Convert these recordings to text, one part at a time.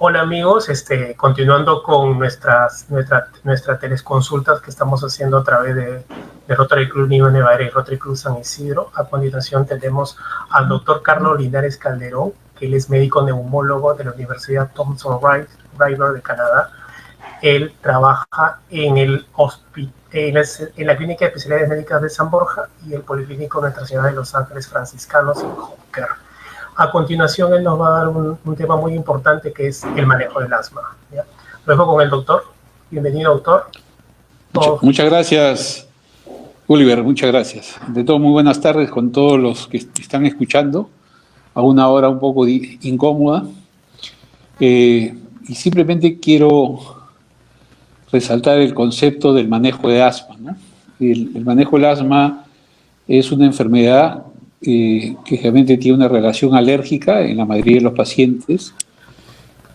Hola amigos, continuando con nuestras teleconsultas que estamos haciendo a través de Rotary Club Niño Nevada y Rotary Club San Isidro. A continuación tenemos al doctor Carlos Linares Calderón, que él es médico neumólogo de la Universidad Thomson River de Canadá. Él trabaja en la Clínica de Especialidades Médicas de San Borja y el Policlínico Nuestra Señora de los Ángeles Franciscanos en Hawker. A continuación, él nos va a dar un tema muy importante que es el manejo del asma. ¿Ya? Luego con el doctor. Bienvenido, doctor. Muchas gracias, Oliver. Muchas gracias. De todo, muy buenas tardes con todos los que están escuchando a una hora un poco incómoda. Y simplemente quiero resaltar el concepto del manejo de asma, ¿no? El manejo del asma es una enfermedad que realmente tiene una relación alérgica en la mayoría de los pacientes.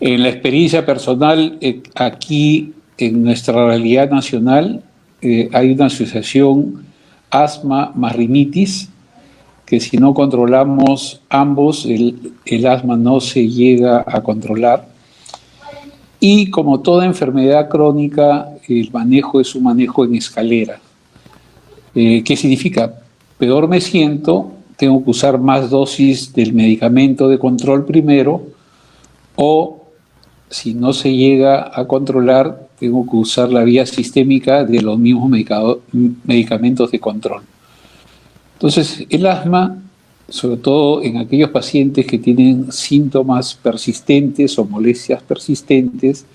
En la experiencia personal, aquí en nuestra realidad nacional, hay una asociación asma más rinitis, que si no controlamos ambos, el asma no se llega a controlar. Y como toda enfermedad crónica, el manejo es un manejo en escalera. ¿Qué significa? Peor me siento, tengo que usar más dosis del medicamento de control primero, o si no se llega a controlar, tengo que usar la vía sistémica de los mismos medicamentos de control. Entonces, el asma, sobre todo en aquellos pacientes que tienen síntomas persistentes o molestias persistentes,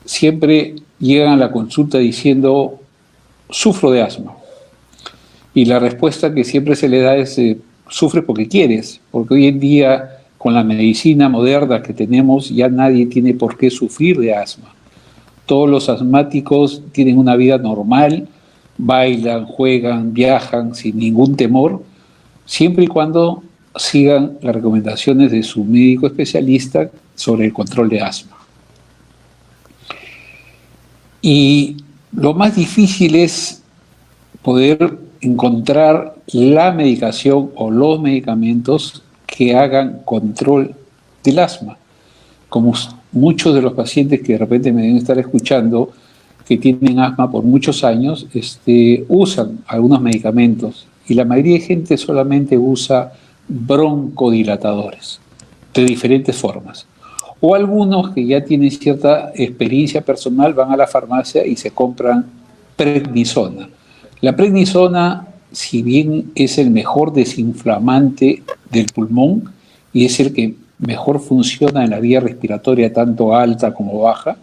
siempre llegan a la consulta diciendo, sufro de asma. Y la respuesta que siempre se le da es, sufres porque quieres, porque hoy en día, con la medicina moderna que tenemos, ya nadie tiene por qué sufrir de asma. Todos los asmáticos tienen una vida normal, bailan, juegan, viajan sin ningún temor, siempre y cuando sigan las recomendaciones de su médico especialista sobre el control de asma. Y lo más difícil es poder encontrar la medicación o los medicamentos que hagan control del asma. Como muchos de los pacientes que de repente me deben estar escuchando, que tienen asma por muchos años, usan algunos medicamentos y la mayoría de gente solamente usa broncodilatadores de diferentes formas. O algunos que ya tienen cierta experiencia personal van a la farmacia y se compran prednisona. La prednisona, si bien es el mejor desinflamante del pulmón y es el que mejor funciona en la vía respiratoria, tanto alta como baja,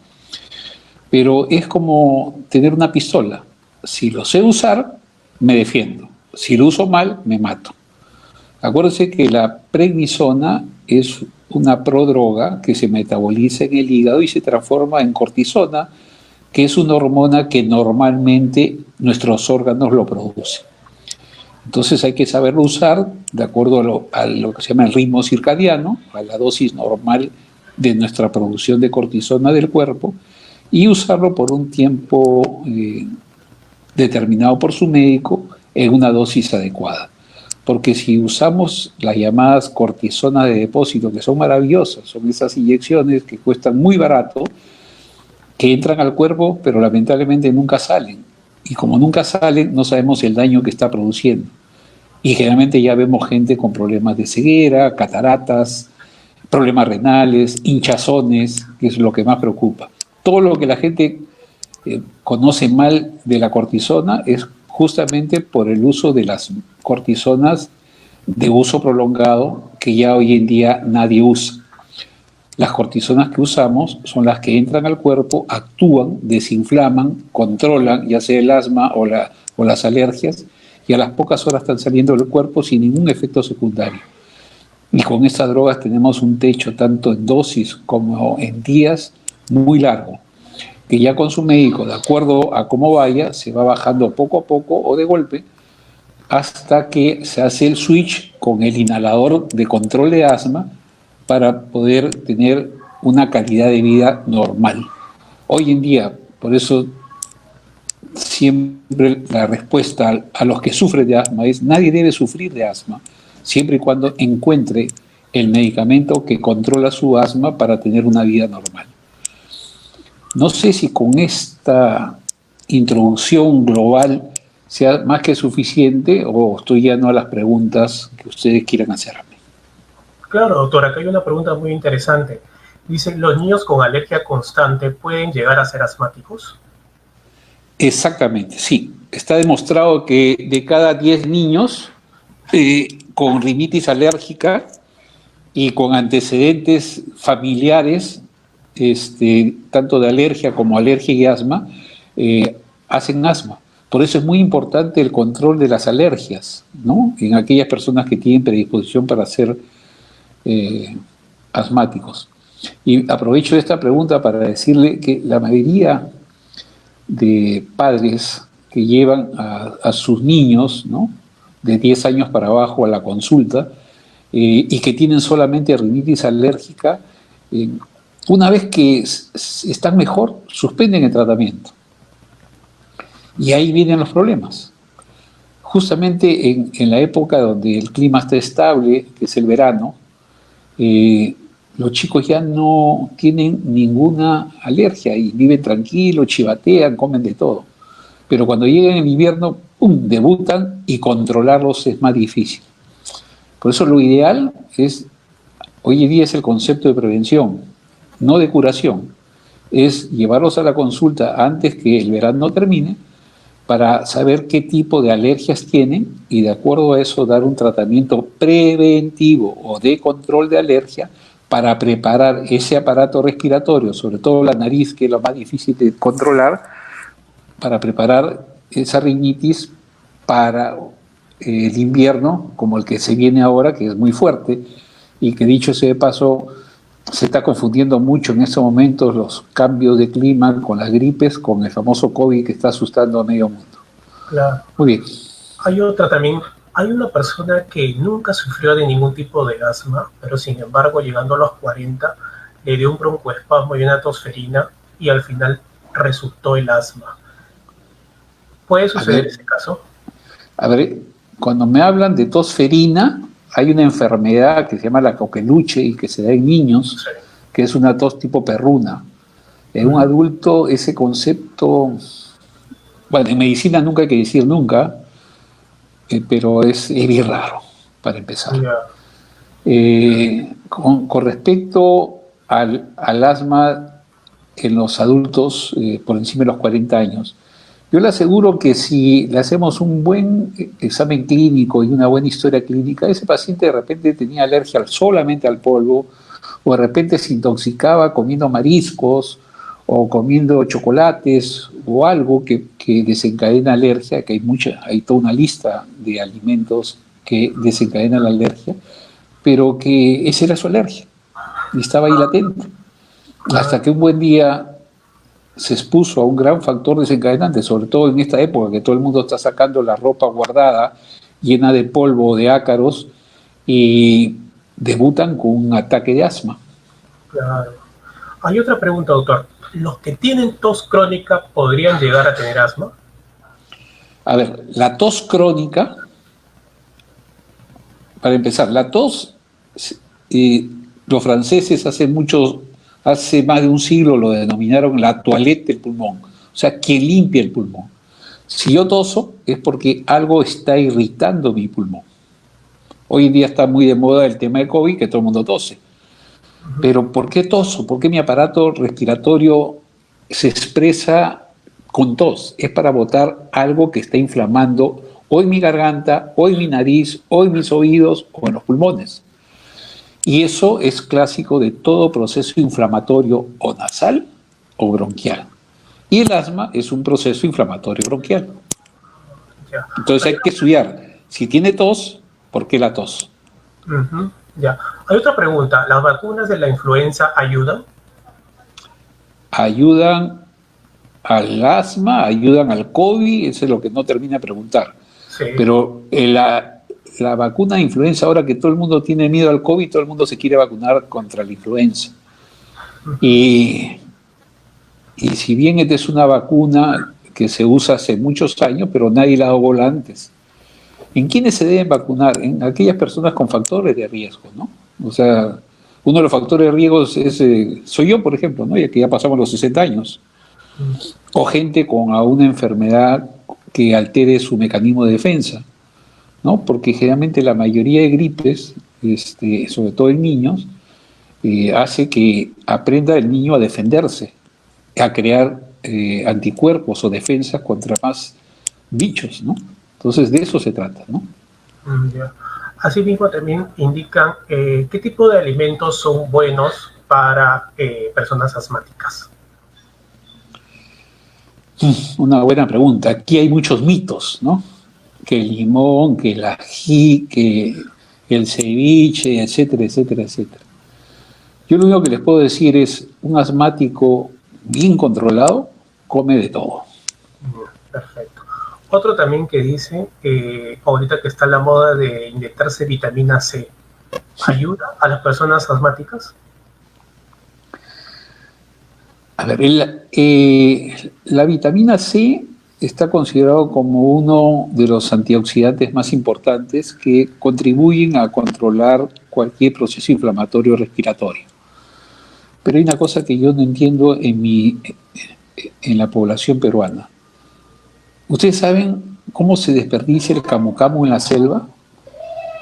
pero es como tener una pistola. Si lo sé usar, me defiendo. Si lo uso mal, me mato. Acuérdense que la prednisona es una prodroga que se metaboliza en el hígado y se transforma en cortisona, que es una hormona que normalmente nuestros órganos lo producen. Entonces hay que saberlo usar de acuerdo a lo que se llama el ritmo circadiano, a la dosis normal de nuestra producción de cortisona del cuerpo, y usarlo por un tiempo determinado por su médico en una dosis adecuada. Porque si usamos las llamadas cortisonas de depósito, que son maravillosas, son esas inyecciones que cuestan muy barato, que entran al cuerpo, pero lamentablemente nunca salen. Y como nunca salen, no sabemos el daño que está produciendo. Y generalmente ya vemos gente con problemas de ceguera, cataratas, problemas renales, hinchazones, que es lo que más preocupa. Todo lo que la gente conoce mal de la cortisona es justamente por el uso de las cortisonas de uso prolongado que ya hoy en día nadie usa. Las cortisonas que usamos son las que entran al cuerpo, actúan, desinflaman, controlan ya sea el asma o las alergias, y a las pocas horas están saliendo del cuerpo sin ningún efecto secundario. Y con estas drogas tenemos un techo tanto en dosis como en días muy largo, que ya con su médico, de acuerdo a cómo vaya, se va bajando poco a poco o de golpe hasta que se hace el switch con el inhalador de control de asma para poder tener una calidad de vida normal. Hoy en día, por eso siempre la respuesta a los que sufren de asma es: nadie debe sufrir de asma, siempre y cuando encuentre el medicamento que controla su asma para tener una vida normal. No sé si con esta introducción global sea más que suficiente o estoy yendo a las preguntas que ustedes quieran hacerme. Claro, doctor, acá hay una pregunta muy interesante. Dice, ¿los niños con alergia constante pueden llegar a ser asmáticos? Exactamente, sí. Está demostrado que de cada 10 niños con rinitis alérgica y con antecedentes familiares, tanto de alergia como alergia y asma, hacen asma. Por eso es muy importante el control de las alergias, ¿no? En aquellas personas que tienen predisposición para ser asmáticos. Y aprovecho esta pregunta para decirle que la mayoría de padres que llevan a sus niños, ¿no?, de 10 años para abajo a la consulta y que tienen solamente rinitis alérgica, una vez que están mejor, suspenden el tratamiento. Y ahí vienen los problemas. Justamente en la época donde el clima está estable, que es el verano, los chicos ya no tienen ninguna alergia y viven tranquilos, chivatean, comen de todo. Pero cuando llegan en invierno, ¡pum!, debutan y controlarlos es más difícil. Por eso lo ideal es, hoy en día es el concepto de prevención, no de curación. Es llevarlos a la consulta antes que el verano termine para saber qué tipo de alergias tienen y de acuerdo a eso dar un tratamiento preventivo o de control de alergia para preparar ese aparato respiratorio, sobre todo la nariz, que es lo más difícil de controlar, para preparar esa rinitis para el invierno, como el que se viene ahora, que es muy fuerte, y que dicho sea de paso, se está confundiendo mucho en estos momentos los cambios de clima con las gripes, con el famoso COVID que está asustando a medio mundo. Claro. Muy bien. Hay otra también. Hay una persona que nunca sufrió de ningún tipo de asma, pero sin embargo, llegando a los 40, le dio un broncoespasmo y una tosferina y al final resultó el asma. ¿Puede suceder ese caso? A ver, cuando me hablan de tosferina, hay una enfermedad que se llama la coqueluche y que se da en niños, sí, que es una tos tipo perruna. En un adulto ese concepto, bueno, en medicina nunca hay que decir nunca, pero es bien raro, para empezar. Con respecto al asma en los adultos por encima de los 40 años, yo le aseguro que si le hacemos un buen examen clínico y una buena historia clínica, ese paciente de repente tenía alergia solamente al polvo, o de repente se intoxicaba comiendo mariscos, o comiendo chocolates, o algo que desencadena alergia, que hay toda una lista de alimentos que desencadenan la alergia, pero que esa era su alergia, y estaba ahí latente. Hasta que un buen día se expuso a un gran factor desencadenante, sobre todo en esta época que todo el mundo está sacando la ropa guardada, llena de polvo o de ácaros, y debutan con un ataque de asma. Claro. Hay otra pregunta, doctor. ¿Los que tienen tos crónica podrían llegar a tener asma? A ver, la tos crónica, para empezar, la tos, los franceses hace más de un siglo lo denominaron la toilette del pulmón, o sea, que limpia el pulmón. Si yo toso es porque algo está irritando mi pulmón. Hoy en día está muy de moda el tema de COVID, que todo el mundo tose. Pero ¿por qué toso? ¿Por qué mi aparato respiratorio se expresa con tos? Es para botar algo que está inflamando o en mi garganta, o en mi nariz, o en mis oídos, o en los pulmones. Y eso es clásico de todo proceso inflamatorio o nasal o bronquial. Y el asma es un proceso inflamatorio bronquial. Entonces hay que estudiar. Si tiene tos, ¿por qué la tos? Ya. Hay otra pregunta. ¿Las vacunas de la influenza ayudan? Ayudan al asma, ayudan al COVID, eso es lo que no termina de preguntar. Sí. Pero la vacuna de influenza, ahora que todo el mundo tiene miedo al COVID, todo el mundo se quiere vacunar contra la influenza. Y si bien esta es una vacuna que se usa hace muchos años, pero nadie la dado antes. ¿En quiénes se deben vacunar? En aquellas personas con factores de riesgo, ¿no? O sea, uno de los factores de riesgo soy yo, por ejemplo, ¿no? Ya que ya pasamos los 60 años. O gente con una enfermedad que altere su mecanismo de defensa, ¿no? Porque generalmente la mayoría de gripes, sobre todo en niños, hace que aprenda el niño a defenderse, a crear anticuerpos o defensas contra más bichos, ¿no? Entonces de eso se trata, ¿no? Ya. Asimismo también indican qué tipo de alimentos son buenos para personas asmáticas. Una buena pregunta. Aquí hay muchos mitos, ¿no? Que el limón, que el ají, que el ceviche, etcétera, etcétera, etcétera. Yo lo único que les puedo decir es, un asmático bien controlado come de todo. Perfecto. Otro también que dice, ahorita que está la moda de inyectarse vitamina C, ¿ayuda a las personas asmáticas? A ver, la vitamina C está considerado como uno de los antioxidantes más importantes que contribuyen a controlar cualquier proceso inflamatorio respiratorio. Pero hay una cosa que yo no entiendo en la población peruana. ¿Ustedes saben cómo se desperdicia el camu camu en la selva?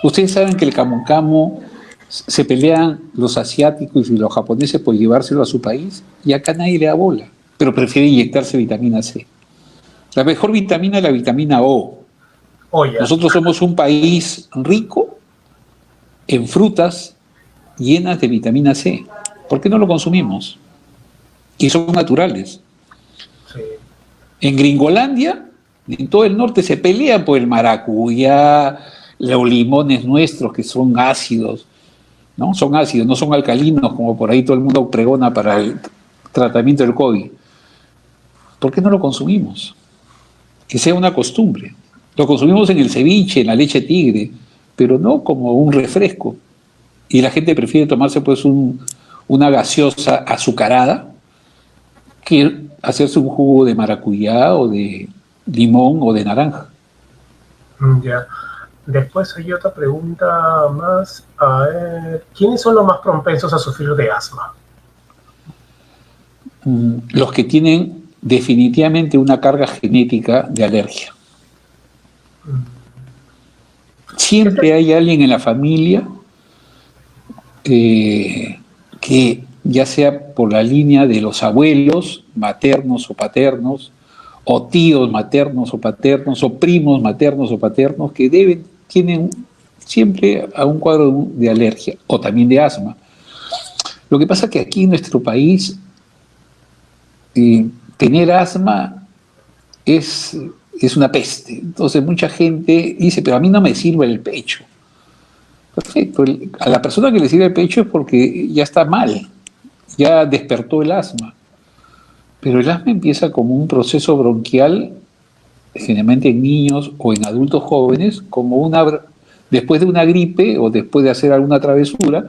¿Ustedes saben que el camu camu se pelean los asiáticos y los japoneses por llevárselo a su país? Y acá nadie le da bola, pero prefiere inyectarse vitamina C. La mejor vitamina es la vitamina O. Nosotros somos un país rico en frutas llenas de vitamina C. ¿Por qué no lo consumimos? Y son naturales. Sí. En Gringolandia, en todo el norte, se pelean por el maracuyá, los limones nuestros que son ácidos, ¿no? Son ácidos, no son alcalinos, como por ahí todo el mundo pregona para el tratamiento del COVID. ¿Por qué no lo consumimos? Que sea una costumbre. Lo consumimos en el ceviche, en la leche tigre, pero no como un refresco. Y la gente prefiere tomarse pues una gaseosa azucarada que hacerse un jugo de maracuyá o de limón o de naranja. Ya. Después hay otra pregunta más. A ver, ¿quiénes son los más propensos a sufrir de asma? Los que tienen definitivamente una carga genética de alergia. Siempre hay alguien en la familia que, ya sea por la línea de los abuelos maternos o paternos, o tíos maternos o paternos, o primos maternos o paternos, que tienen siempre a un cuadro de alergia o también de asma. Lo que pasa es que aquí en nuestro país tener asma es una peste. Entonces mucha gente dice, pero a mí no me sirve el pecho. Perfecto. A la persona que le sirve el pecho es porque ya está mal, ya despertó el asma. Pero el asma empieza como un proceso bronquial, generalmente en niños o en adultos jóvenes, como después de una gripe o después de hacer alguna travesura,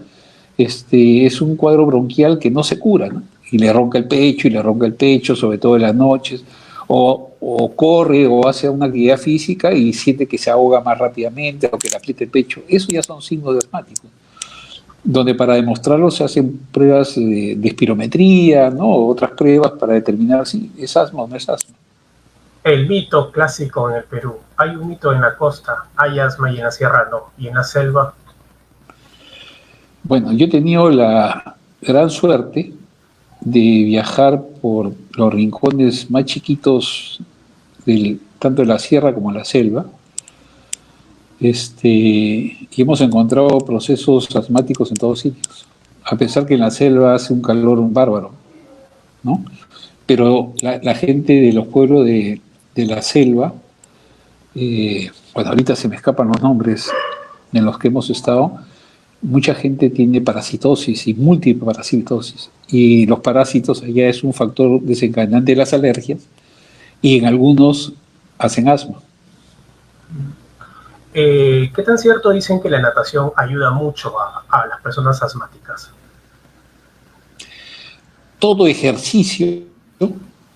es un cuadro bronquial que no se cura, ¿no? Y le ronca el pecho, sobre todo en las noches, o corre o hace una actividad física y siente que se ahoga más rápidamente o que le aprieta el pecho. Eso ya son signos de asmáticos, donde para demostrarlo se hacen pruebas de espirometría, ¿no? Otras pruebas para determinar si es asma o no es asma. El mito clásico en el Perú. Hay un mito en la costa, hay asma y en la sierra no, y en la selva. Bueno, yo he tenido la gran suerte de viajar por los rincones más chiquitos tanto de la sierra como de la selva, y hemos encontrado procesos asmáticos en todos sitios, a pesar que en la selva hace un calor bárbaro, ¿no? Pero la gente de los pueblos de la selva, bueno, ahorita se me escapan los nombres en los que hemos estado, mucha gente tiene parasitosis y múltiple parasitosis, y los parásitos allá es un factor desencadenante de las alergias, y en algunos hacen asma. ¿Qué tan cierto dicen que la natación ayuda mucho a las personas asmáticas? Todo ejercicio,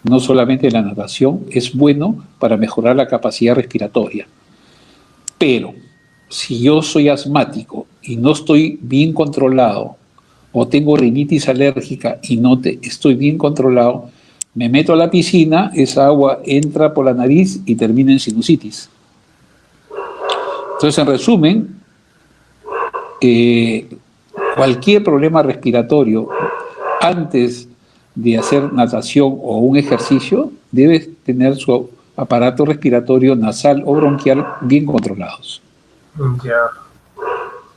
no solamente la natación, es bueno para mejorar la capacidad respiratoria. Pero si yo soy asmático y no estoy bien controlado, o tengo rinitis alérgica y estoy bien controlado, me meto a la piscina, esa agua entra por la nariz y termina en sinusitis. Entonces, en resumen, cualquier problema respiratorio antes de hacer natación o un ejercicio debe tener su aparato respiratorio nasal o bronquial bien controlados. Ya,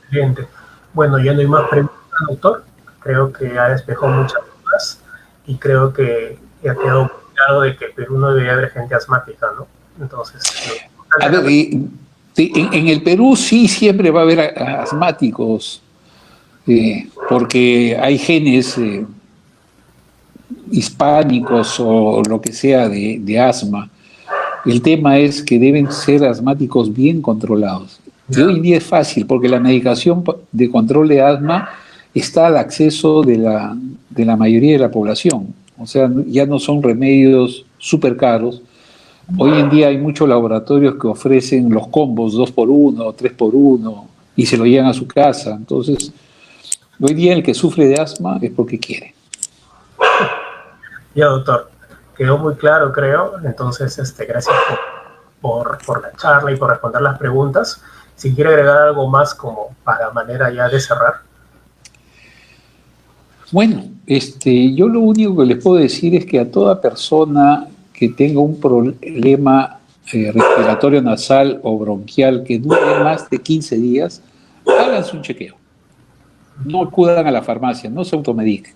excelente. Bueno, ya no hay más preguntas, doctor. Creo que ha despejado muchas dudas y creo que ya quedó claro de que Perú no debería haber gente asmática, ¿no? Entonces, a ver, en el Perú sí siempre va a haber asmáticos, porque hay genes hispánicos o lo que sea de asma. El tema es que deben ser asmáticos bien controlados. Y hoy en día es fácil, porque la medicación de control de asma está al acceso de la mayoría de la población. O sea, ya no son remedios súper caros. Hoy en día hay muchos laboratorios que ofrecen los combos 2x1, 3x1 y se lo llevan a su casa. Entonces, hoy día el que sufre de asma es porque quiere. Ya, doctor, quedó muy claro, creo. Entonces, gracias por la charla y por responder las preguntas. Si quiere agregar algo más como para manera ya de cerrar. Bueno, yo lo único que les puedo decir es que a toda persona que tenga un problema respiratorio nasal o bronquial que dure más de 15 días, háganse un chequeo. No acudan a la farmacia, no se automediquen.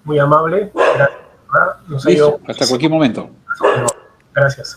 Muy amable. Gracias. Listo, hasta cualquier momento. Gracias.